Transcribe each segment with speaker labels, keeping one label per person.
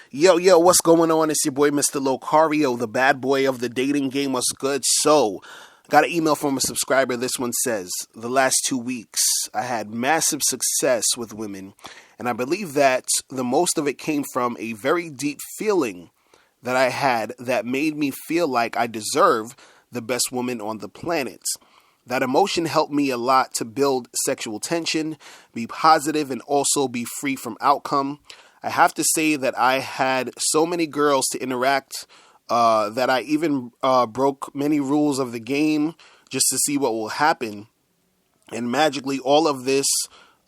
Speaker 1: Yo, what's going on? It's your boy, Mr. Locario, the bad boy of the dating game. What's good? So, got an email from a subscriber. This one says, the last 2 weeks, I had massive success with women, and I believe that the most of it came from a very deep feeling that I had that made me feel like I deserve the best woman on the planet. That emotion helped me a lot to build sexual tension, be positive, and also be free from outcome. I have to say that I had so many girls to interact that I even broke many rules of the game just to see what will happen. And magically, all of this,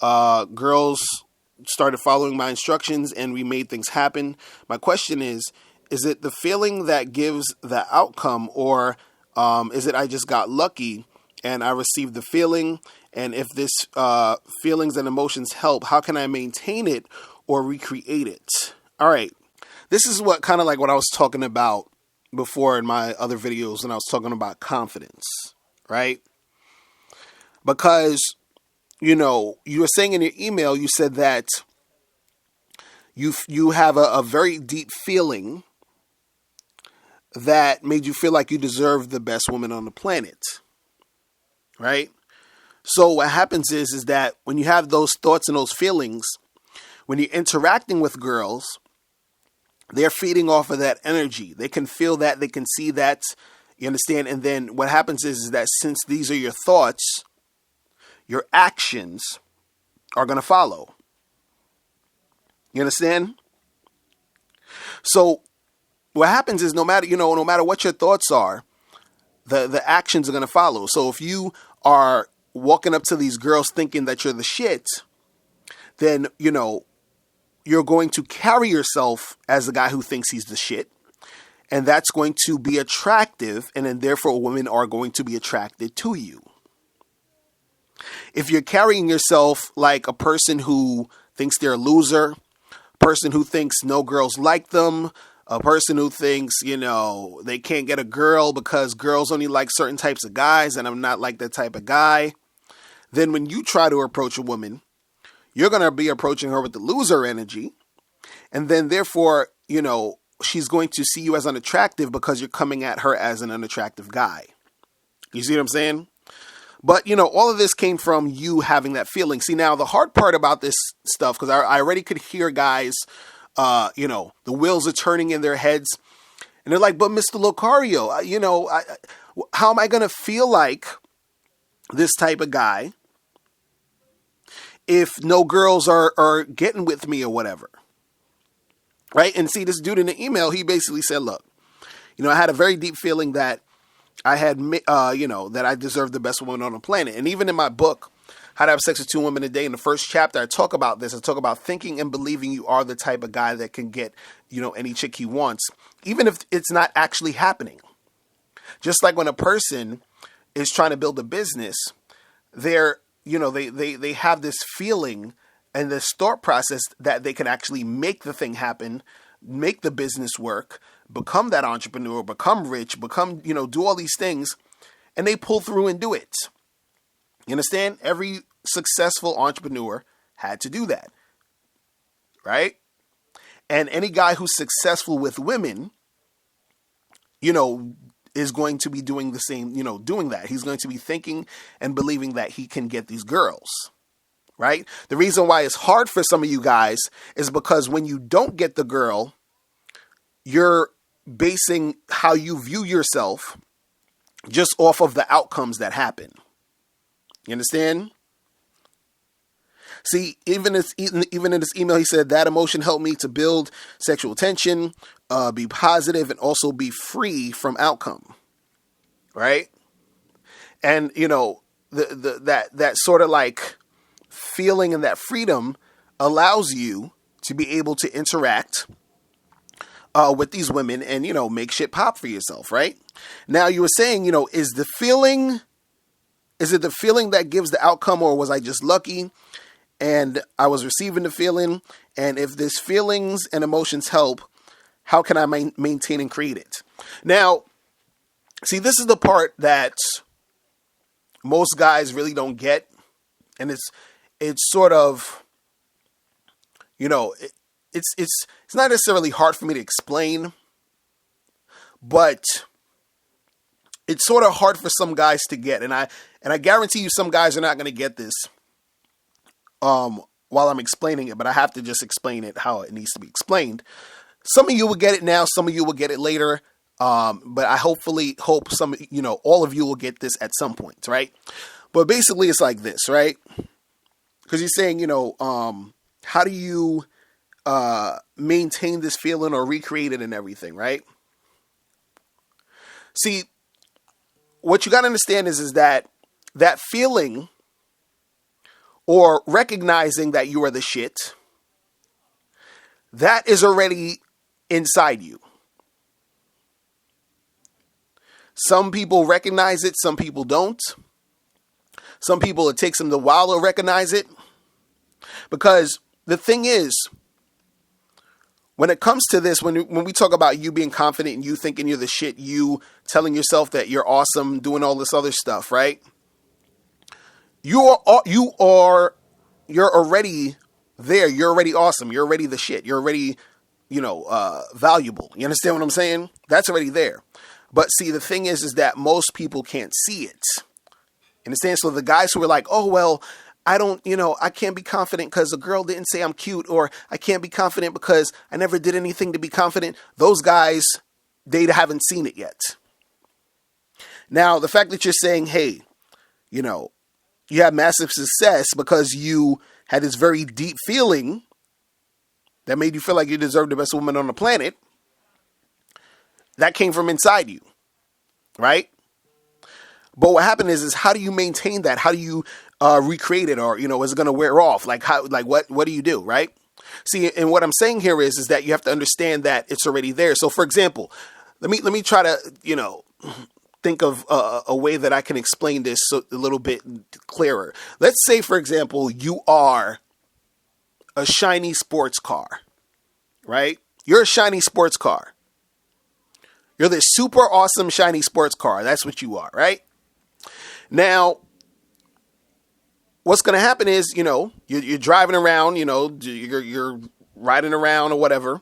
Speaker 1: girls started following my instructions and we made things happen. My question is it the feeling that gives the outcome, or is it I just got lucky and I received the feeling? And if this feelings and emotions help, how can I maintain it or recreate it? All right. This is what kind of like what I was talking about before in my other videos when I was talking about confidence, right? Because, you were saying in your email, you said that you have a very deep feeling that made you feel like you deserve the best woman on the planet, right? So what happens is that when you have those thoughts and those feelings, when you're interacting with girls, they're feeding off of that energy. They can feel that, they can see that, you understand? And then what happens is that since these are your thoughts, your actions are going to follow. You understand? So what happens is no matter what your thoughts are, the actions are going to follow. So if you are walking up to these girls thinking that you're the shit, then, you're going to carry yourself as a guy who thinks he's the shit. And that's going to be attractive. And then therefore women are going to be attracted to you. If you're carrying yourself like a person who thinks they're a loser, a person who thinks no girls like them, a person who thinks, they can't get a girl because girls only like certain types of guys and I'm not like that type of guy, then when you try to approach a woman, you're going to be approaching her with the loser energy. And then therefore, she's going to see you as unattractive because you're coming at her as an unattractive guy. You see what I'm saying? But, all of this came from you having that feeling. See, now the hard part about this stuff, because I already could hear guys, the wheels are turning in their heads. And they're like, but Mr. Locario, how am I going to feel like this type of guy if no girls are getting with me or whatever? Right? And see, this dude in the email, he basically said, look, I had a very deep feeling that I had, that I deserved the best woman on the planet. And even in my book, How to Have Sex with 2 Women a Day, in the first chapter, I talk about this. I talk about thinking and believing you are the type of guy that can get, any chick he wants, even if it's not actually happening. Just like when a person is trying to build a business, they have this feeling and this thought process that they can actually make the thing happen, make the business work, become that entrepreneur, become rich, do all these things, and they pull through and do it. You understand? Every successful entrepreneur had to do that, right? And any guy who's successful with women, is going to be doing the same, doing that. He's going to be thinking and believing that he can get these girls, right? The reason why it's hard for some of you guys is because when you don't get the girl, you're basing how you view yourself just off of the outcomes that happen. You understand? See, even in this email, he said that emotion helped me to build sexual tension, be positive, and also be free from outcome. Right? And that sort of like feeling and that freedom allows you to be able to interact with these women and, make shit pop for yourself, right? Now you were saying, is it the feeling that gives the outcome, or was I just lucky and I was receiving the feeling? And if this feelings and emotions help, how can I maintain and create it? Now, see, this is the part that most guys really don't get. And it's sort of, it's not necessarily hard for me to explain, but it's sort of hard for some guys to get, and I guarantee you some guys are not going to get this while I'm explaining it, but I have to just explain it how it needs to be explained. Some of you will get it now, some of you will get it later, but I hope some, all of you will get this at some point, right? But basically it's like this, right? Because you're saying, how do you maintain this feeling or recreate it and everything, right? See, what you got to understand is that feeling or recognizing that you are the shit, that is already inside you. Some people recognize it, some people don't. Some people, it takes them a while to recognize it. Because the thing is, when it comes to this, when we talk about you being confident and you thinking you're the shit, you telling yourself that you're awesome, doing all this other stuff, right? You're already there. You're already awesome. You're already the shit. You're already, valuable. You understand what I'm saying? That's already there. But see, the thing is that most people can't see it. Understand? So the guys who are like, oh, well, I can't be confident because a girl didn't say I'm cute, or I can't be confident because I never did anything to be confident. Those guys, they haven't seen it yet. Now, the fact that you're saying, hey, you have massive success because you had this very deep feeling that made you feel like you deserve the best woman on the planet, that came from inside you, right? But what happened is how do you maintain that? How do you recreate it? Or, is it going to wear off? What do you do, right? See, and what I'm saying here is that you have to understand that it's already there. So, for example, let me try to, think of a way that I can explain this a little bit clearer. Let's say, for example, you are a shiny sports car, right? You're a shiny sports car. You're this super awesome shiny sports car. That's what you are, right? Now, what's going to happen is, you're driving around, you're riding around or whatever.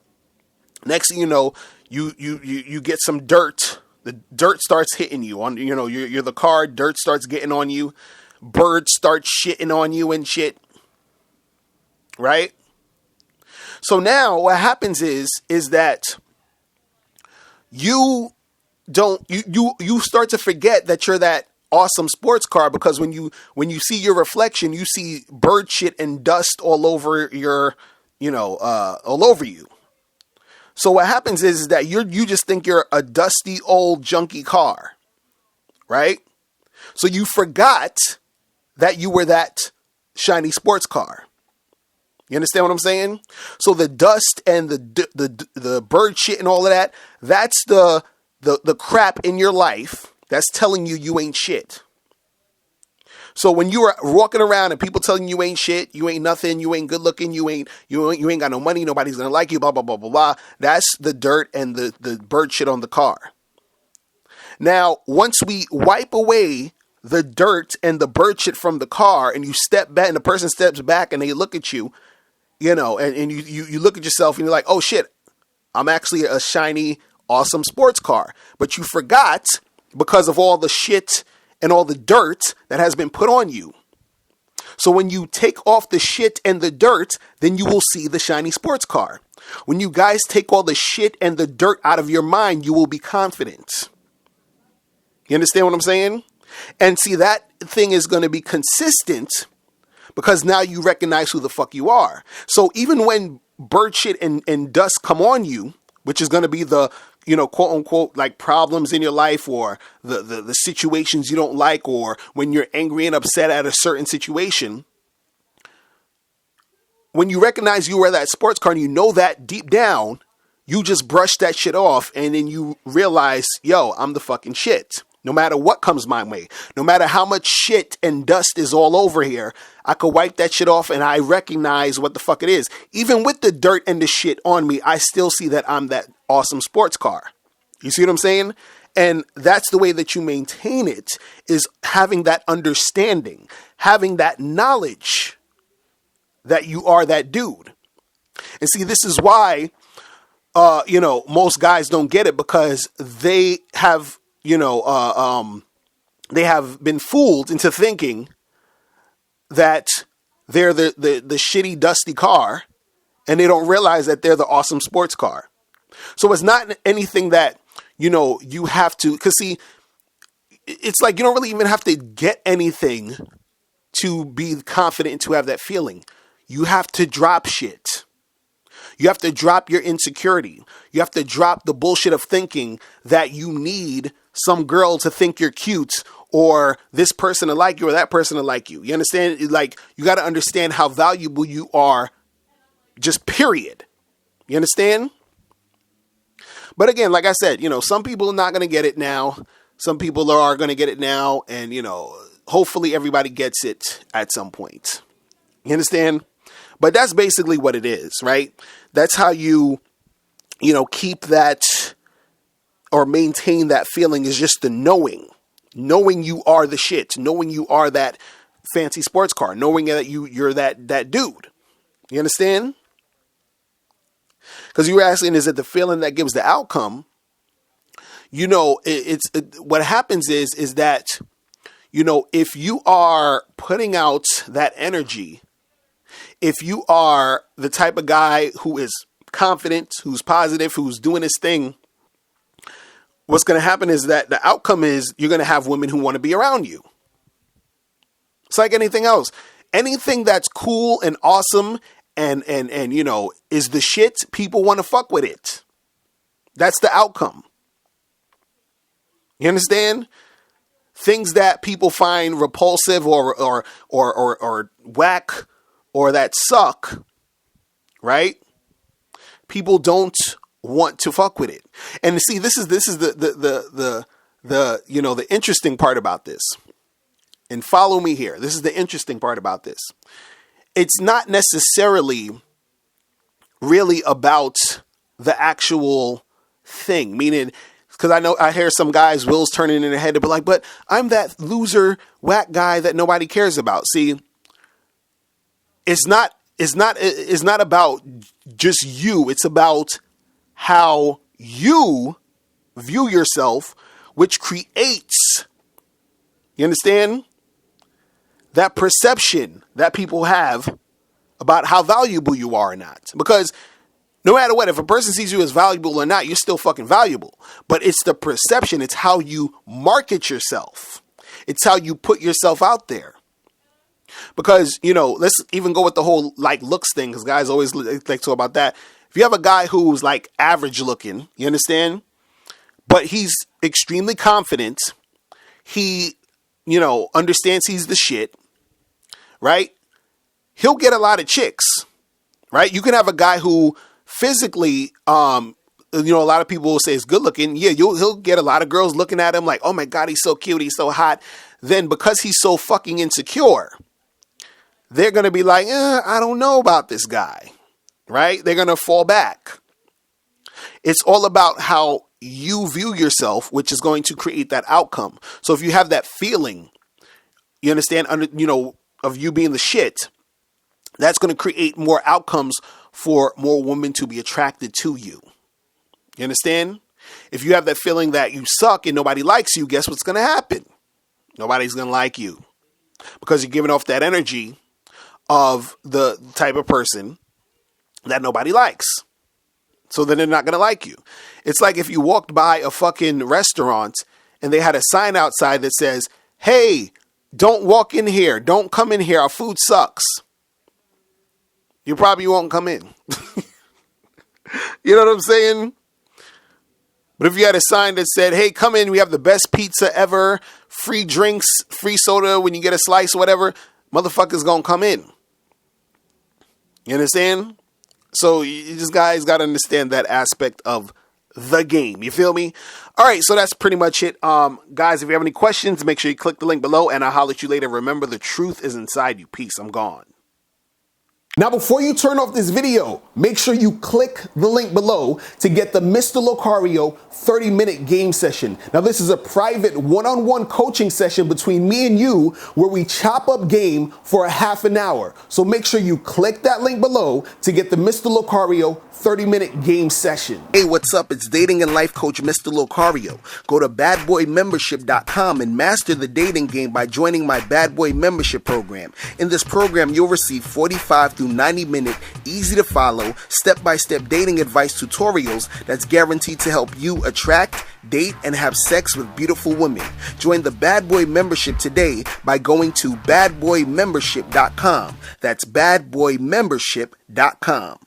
Speaker 1: Next thing you know, you get some dirt. The dirt starts hitting you on, you're the car, dirt starts getting on you. Birds start shitting on you and shit. Right? So now what happens is that you start to forget that you're that awesome sports car, because when you see your reflection, you see bird shit and dust all over your, all over you. So what happens is that you just think you're a dusty old junky car, right? So you forgot that you were that shiny sports car. You understand what I'm saying? So the dust and the bird shit and all of that, that's the crap in your life that's telling you ain't shit. So when you are walking around and people telling you ain't shit, you ain't nothing, you ain't good looking, you ain't got no money, nobody's gonna like you, blah blah blah blah blah. That's the dirt and the bird shit on the car. Now, once we wipe away the dirt and the bird shit from the car, and you step back, and the person steps back and they look at you, and you look at yourself and you're like, oh shit, I'm actually a shiny, awesome sports car. But you forgot because of all the shit and all the dirt that has been put on you. So when you take off the shit and the dirt, then you will see the shiny sports car. When you guys take all the shit and the dirt out of your mind, you will be confident. You understand what I'm saying? And see, that thing is going to be consistent because now you recognize who the fuck you are. So even when bird shit and dust come on you, which is going to be the, quote unquote, like problems in your life, or the situations you don't like, or when you're angry and upset at a certain situation, when you recognize you are that sports car and you know that deep down, you just brush that shit off, and then you realize, yo, I'm the fucking shit. No matter what comes my way, no matter how much shit and dust is all over here, I could wipe that shit off and I recognize what the fuck it is. Even with the dirt and the shit on me, I still see that I'm that awesome sports car. You see what I'm saying? And that's the way that you maintain it, is having that understanding, having that knowledge that you are that dude. And see, this is why, most guys don't get it, because they have, they have been fooled into thinking that they're the shitty, dusty car, and they don't realize that they're the awesome sports car. So it's not anything that, you have to, because see, it's like you don't really even have to get anything to be confident and to have that feeling. You have to drop shit. You have to drop your insecurity. You have to drop the bullshit of thinking that you need some girl to think you're cute, or this person to like you, or that person to like you. You understand? Like, you got to understand how valuable you are, just period. You understand? But again, like I said, some people are not going to get it now. Some people are going to get it now. And, hopefully everybody gets it at some point. You understand? But that's basically what it is, right? That's how you, keep that or maintain that feeling, is just the knowing you are the shit, knowing you are that fancy sports car, knowing that you're that dude. You understand? Because you were asking, is it the feeling that gives the outcome? What happens is that, if you are putting out that energy, if you are the type of guy who is confident, who's positive, who's doing his thing, what's going to happen is that the outcome is you're going to have women who want to be around you. It's like anything else. Anything that's cool and awesome and is the shit, people want to fuck with it. That's the outcome. You understand? Things that people find repulsive or whack or that suck, right? People don't want to fuck with it. And see, this is the interesting part about this. And follow me here. This is the interesting part about this. It's not necessarily really about the actual thing, meaning, because I hear some guys' wheels turning in their head to be like, but I'm that loser whack guy that nobody cares about. See, it's not about just you. It's about how you view yourself, which creates, you understand, that perception that people have about how valuable you are or not. Because no matter what, if a person sees you as valuable or not, you're still fucking valuable. But it's the perception. It's how you market yourself. It's how you put yourself out there. Because, let's even go with the whole like looks thing, because guys always like to talk about that. If you have a guy who's like average looking, you understand, but he's extremely confident, he, understands he's the shit, right? He'll get a lot of chicks, right? You can have a guy who physically, a lot of people will say is good looking. Yeah, he'll get a lot of girls looking at him like, oh my God, he's so cute, he's so hot. Then because he's so fucking insecure, they're going to be like, I don't know about this guy, right? They're going to fall back. It's all about how you view yourself, which is going to create that outcome. So if you have that feeling, you understand, of you being the shit, that's going to create more outcomes for more women to be attracted to you. You understand? If you have that feeling that you suck and nobody likes you, guess what's going to happen? Nobody's going to like you, because you're giving off that energy of the type of person that nobody likes. So then they're not going to like you. It's like if you walked by a fucking restaurant and they had a sign outside that says, hey, don't walk in here. Don't come in here. Our food sucks. You probably won't come in. You know what I'm saying? But if you had a sign that said, hey, come in, we have the best pizza ever, free drinks, free soda when you get a slice, whatever, motherfuckers gonna come in. You understand? So you just guys got to understand that aspect of the game. You feel me? All right, so that's pretty much it. Guys, if you have any questions, make sure you click the link below, and I'll holler at you later. Remember, the truth is inside you. Peace. I'm gone. Now, before you turn off this video, make sure you click the link below to get the Mr. Locario 30-minute game session. Now, this is a private one-on-one coaching session between me and you where we chop up game for a half an hour. So make sure you click that link below to get the Mr. Locario 30-minute game session. Hey, what's up? It's dating and life coach Mr. Locario. Go to badboymembership.com and master the dating game by joining my Bad Boy membership program. In this program, you'll receive 45 through 90-minute, easy-to-follow, step-by-step dating advice tutorials that's guaranteed to help you attract, date, and have sex with beautiful women. Join the Bad Boy membership today by going to badboymembership.com. That's badboymembership.com.